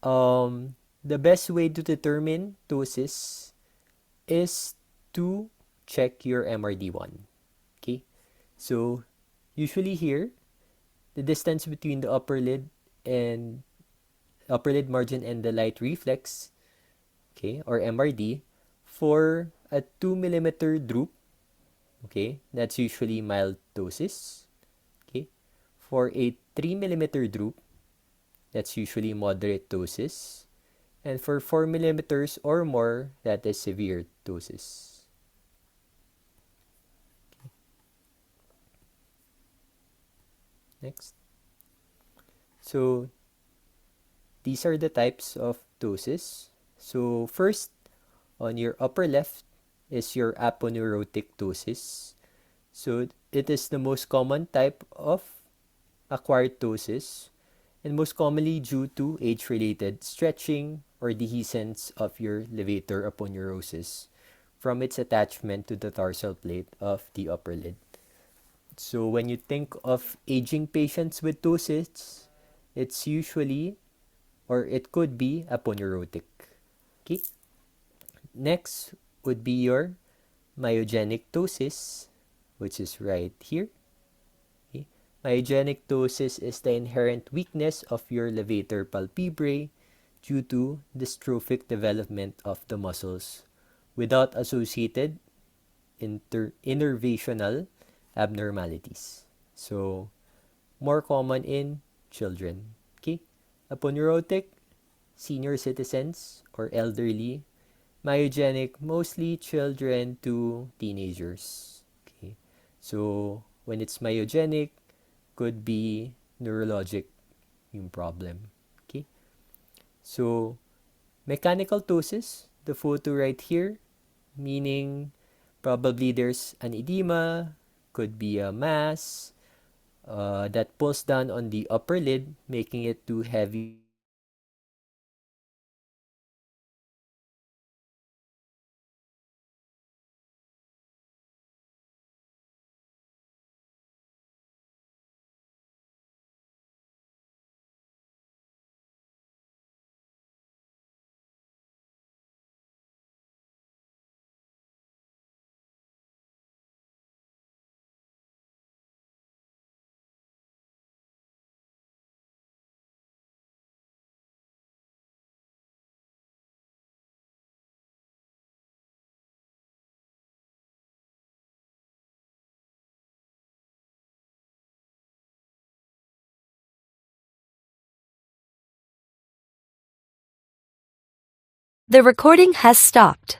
the best way to determine ptosis is to check your MRD1. Okay? So, usually here, the distance between the and upper lid margin and the light reflex, okay, or MRD, for a 2 millimeter droop, okay, that's usually mild ptosis. Okay, for a 3 millimeter droop, that's usually moderate ptosis. And for 4 millimeters or more, that is severe ptosis. Next. So these are the types of ptosis. So first, on your upper left is your aponeurotic ptosis. So it is the most common type of acquired ptosis and most commonly due to age-related stretching or dehiscence of your levator aponeurosis from its attachment to the tarsal plate of the upper lid. So when you think of aging patients with ptosis, it's usually or it could be aponeurotic. Okay. Next would be your myogenic ptosis, which is right here. Okay. Myogenic ptosis is the inherent weakness of your levator palpebrae due to dystrophic development of the muscles without associated innervational abnormalities. So, more common in children. Okay? Aponeurotic, senior citizens or elderly. Myogenic, mostly children to teenagers. Okay? So, when it's myogenic, could be neurologic yung problem. Okay? So, mechanical ptosis, the photo right here, meaning probably there's an edema, could be a mass that pulls down on the upper lid, making it too heavy. The recording has stopped.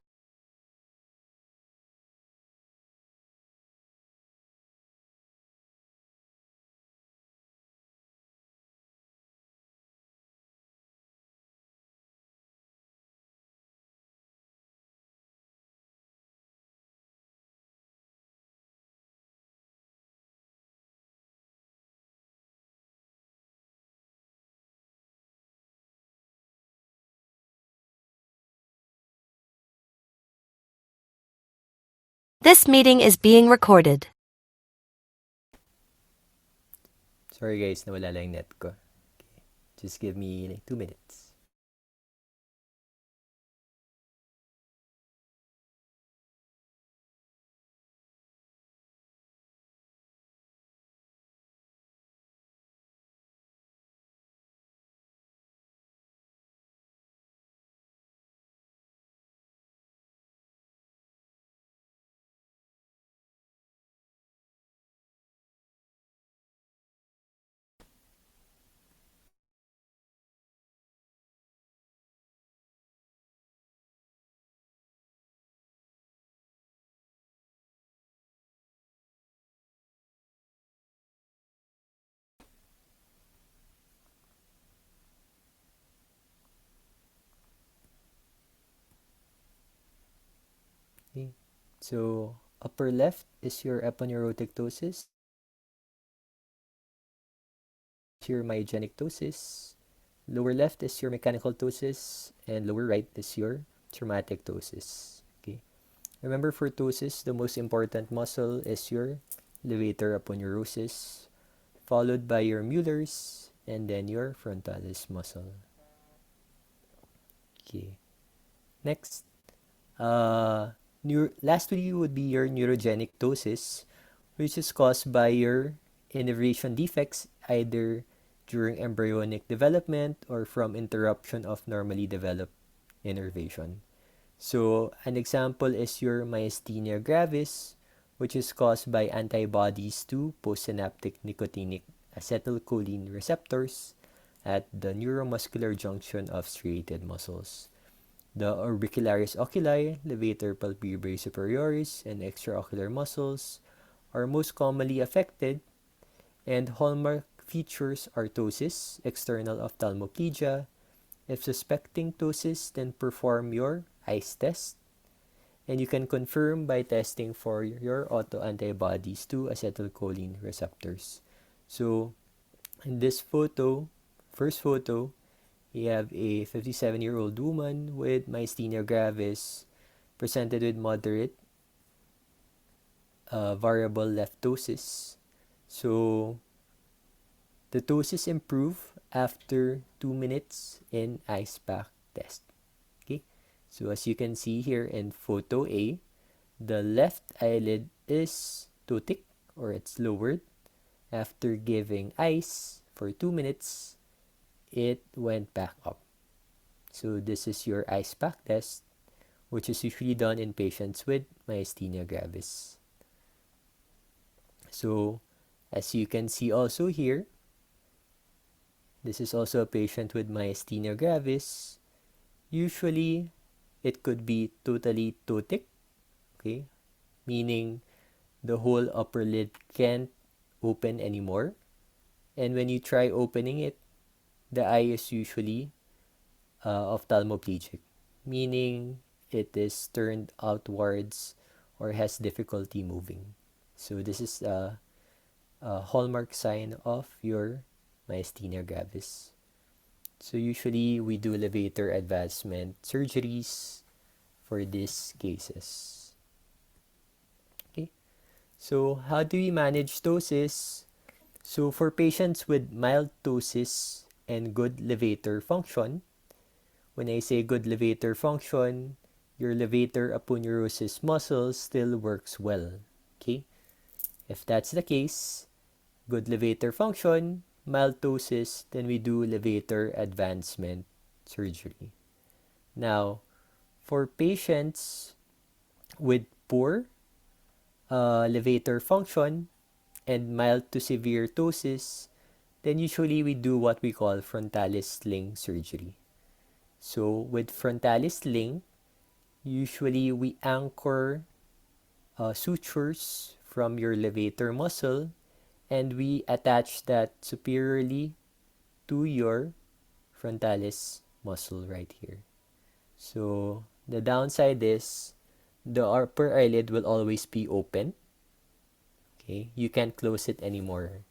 This meeting is being recorded. Sorry guys, nawala lang net ko. Okay. Just give me like 2 minutes. Okay. So, upper left is your aponeurotic ptosis, your myogenic ptosis. Lower left is your mechanical ptosis, and lower right is your traumatic ptosis. Okay. Remember for ptosis, the most important muscle is your levator aponeurosis, followed by your Mueller's, and then your frontalis muscle. Okay. Next, lastly would be your neurogenic ptosis, which is caused by your innervation defects either during embryonic development or from interruption of normally developed innervation. So, an example is your myasthenia gravis, which is caused by antibodies to postsynaptic nicotinic acetylcholine receptors at the neuromuscular junction of striated muscles. The orbicularis oculi, levator palpebrae superioris, and extraocular muscles are most commonly affected, and hallmark features are ptosis, external ophthalmoplegia. If suspecting ptosis, then perform your eyes test, and you can confirm by testing for your autoantibodies to acetylcholine receptors. So in this photo, first photo, we have a 57-year-old woman with myasthenia gravis presented with moderate variable left ptosis. So the ptosis improve after 2 minutes in ice pack test. Okay, so as you can see here in photo A, the left eyelid is ptotic or it's lowered. After giving ice for 2 minutes, it went back up. So this is your ice pack test, which is usually done in patients with myasthenia gravis. So as you can see also here, this is also a patient with myasthenia gravis. Usually, it could be totally ptotic, okay, meaning the whole upper lid can't open anymore. And when you try opening it, the eye is usually ophthalmoplegic, meaning it is turned outwards or has difficulty moving. So this is a hallmark sign of your myasthenia gravis. So usually we do levator advancement surgeries for these cases. Okay. So how do we manage ptosis? So for patients with mild ptosis and good levator function, when I say good levator function, your levator aponeurosis muscle still works well. Okay? If that's the case, good levator function, mild ptosis, then we do levator advancement surgery. Now, for patients with poor levator function and mild to severe ptosis, then usually we do what we call frontalis sling surgery. So with frontalis sling, usually we anchor sutures from your levator muscle and we attach that superiorly to your frontalis muscle right here. So the downside is the upper eyelid will always be open. Okay, you can't close it anymore.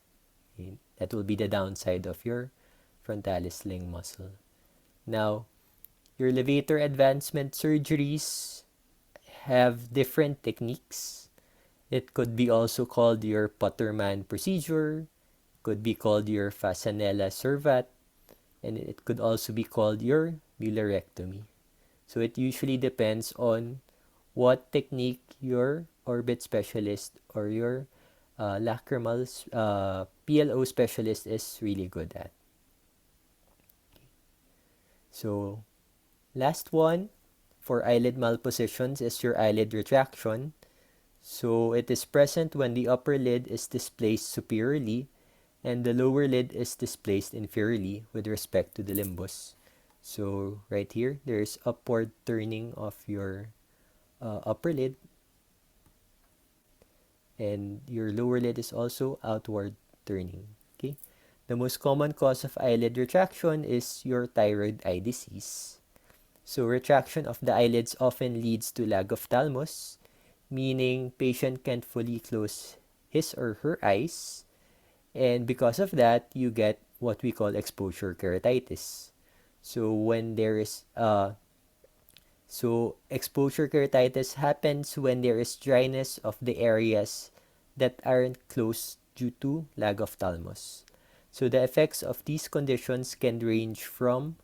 Okay? That will be the downside of your frontalis sling muscle. Now, your levator advancement surgeries have different techniques. It could be also called your Putterman procedure, could be called your Fasanella servat, and it could also be called your Müllerectomy. So it usually depends on what technique your orbit specialist or your lacrimal PLO specialist is really good at. So last one for eyelid malpositions is your eyelid retraction. So it is present when the upper lid is displaced superiorly and the lower lid is displaced inferiorly with respect to the limbus. So right here, there's upward turning of your upper lid, and your lower lid is also outward turning. Okay. The most common cause of eyelid retraction is your thyroid eye disease. So retraction of the eyelids often leads to lag of thalamus, meaning patient can't fully close his or her eyes, and because of that, you get what we call exposure keratitis. So when there is exposure keratitis happens when there is dryness of the areas that aren't closed due to lag of thalamus. So the effects of these conditions can range from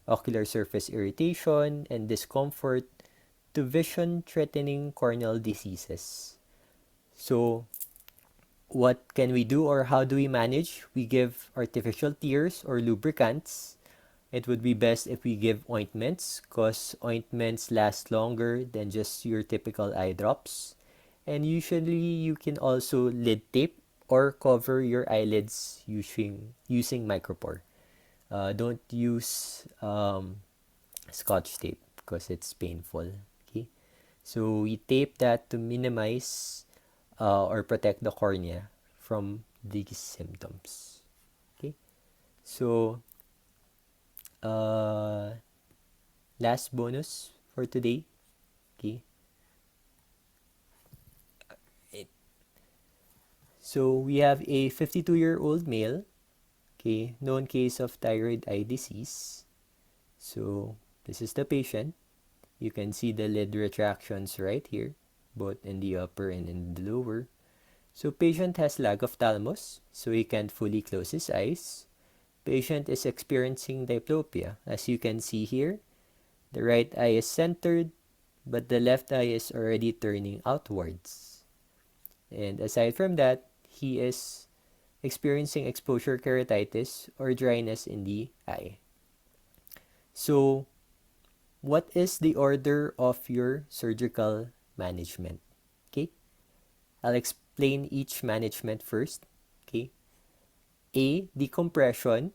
ocular surface irritation and discomfort to vision-threatening corneal diseases. So what can we do or how do we manage? We give artificial tears or lubricants. It would be best if we give ointments because ointments last longer than just your typical eye drops. And usually you can also lid tape or cover your eyelids using micropore. Don't use scotch tape because it's painful. Okay, so we tape that to minimize or protect the cornea from these symptoms. Okay, so uh, last bonus for today. Okay, so we have a 52-year-old male. Okay, known case of thyroid eye disease. So this is the patient. You can see the lid retractions right here, both in the upper and in the lower. So patient has lag of thalamus, so he can't fully close his eyes. Patient is experiencing diplopia. As you can see here, the right eye is centered, but the left eye is already turning outwards. And aside from that, he is experiencing exposure keratitis or dryness in the eye. So, what is the order of your surgical management? Okay, I'll explain each management first. Okay, A, decompression.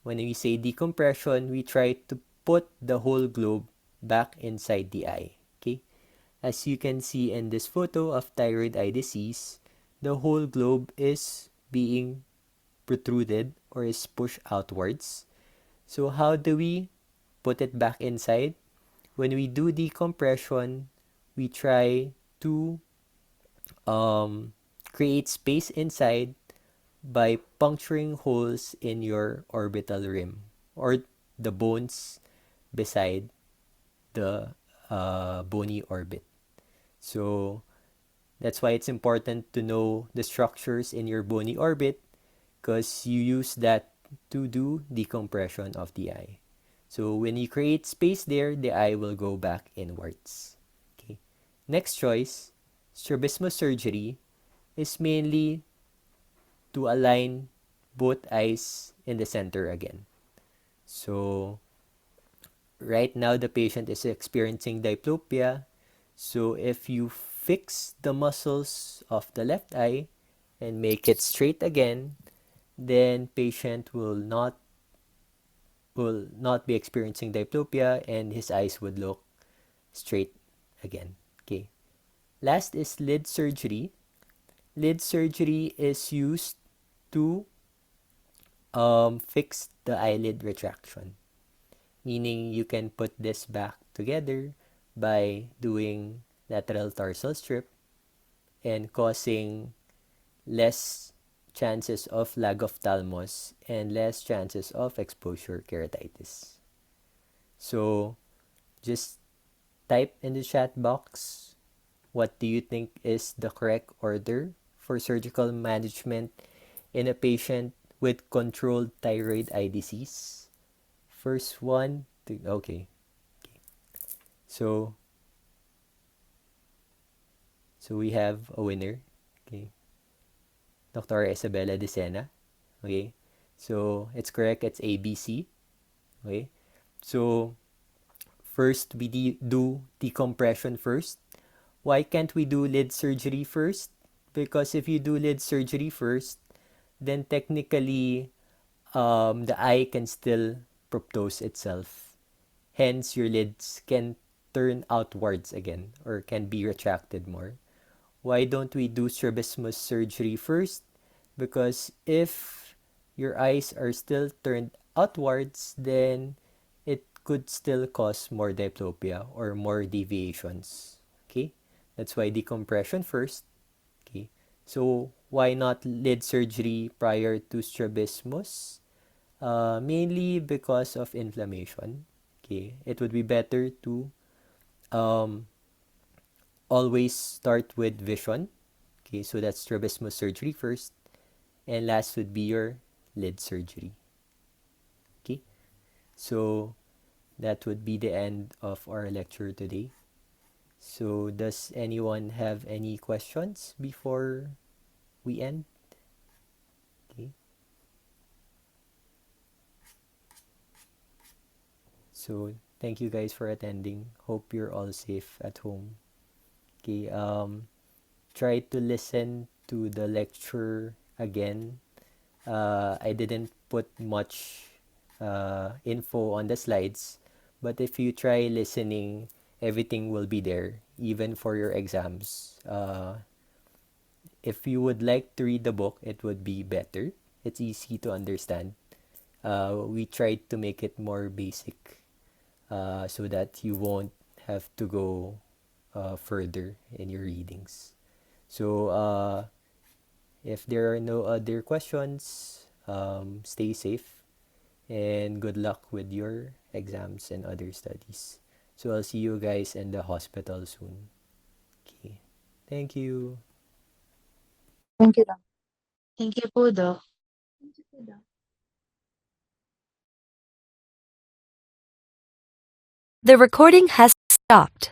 When we say decompression, we try to put the whole globe back inside the eye. Okay, as you can see in this photo of thyroid eye disease, the whole globe is being protruded or is pushed outwards. So how do we put it back inside? When we do decompression, we try to create space inside by puncturing holes in your orbital rim or the bones beside the bony orbit. So that's why it's important to know the structures in your bony orbit because you use that to do decompression of the eye. So when you create space there, the eye will go back inwards. Okay. Next choice, strabismus surgery is mainly to align both eyes in the center again. So right now the patient is experiencing diplopia. So if you fix the muscles of the left eye and make it straight again, then patient will not be experiencing diplopia and his eyes would look straight again. Okay. Last is lid surgery. Lid surgery is used to fix the eyelid retraction, meaning you can put this back together by doing lateral tarsal strip and causing less chances of lag of thalamus and less chances of exposure keratitis. So just type in the chat box what do you think is the correct order for surgical management in a patient with controlled thyroid eye disease. First one, okay. So so we have a winner. Okay. Dr. Isabella De Sena. Okay. So it's correct. It's ABC. Okay. So first we do decompression first. Why can't we do lid surgery first? Because if you do lid surgery first, then technically the eye can still proptose itself. Hence, your lids can turn outwards again or can be retracted more. Why don't we do strabismus surgery first? Because if your eyes are still turned outwards, then it could still cause more diplopia or more deviations. Okay? That's why decompression first. Okay? So, why not lid surgery prior to strabismus? Mainly because of inflammation. Okay? It would be better to um, always start with vision. Okay, so that's strabismus surgery first. And last would be your lid surgery. Okay, so that would be the end of our lecture today. So does anyone have any questions before we end? Okay, so thank you guys for attending. Hope you're all safe at home. Okay, try to listen to the lecture again. I didn't put much info on the slides, but if you try listening, everything will be there, even for your exams. If you would like to read the book, it would be better. It's easy to understand. We tried to make it more basic so that you won't have to go further in your readings. So, if there are no other questions, stay safe and good luck with your exams and other studies. So, I'll see you guys in the hospital soon. Okay. Thank you. Thank you, Doc. Thank you po, Doc. The recording has stopped.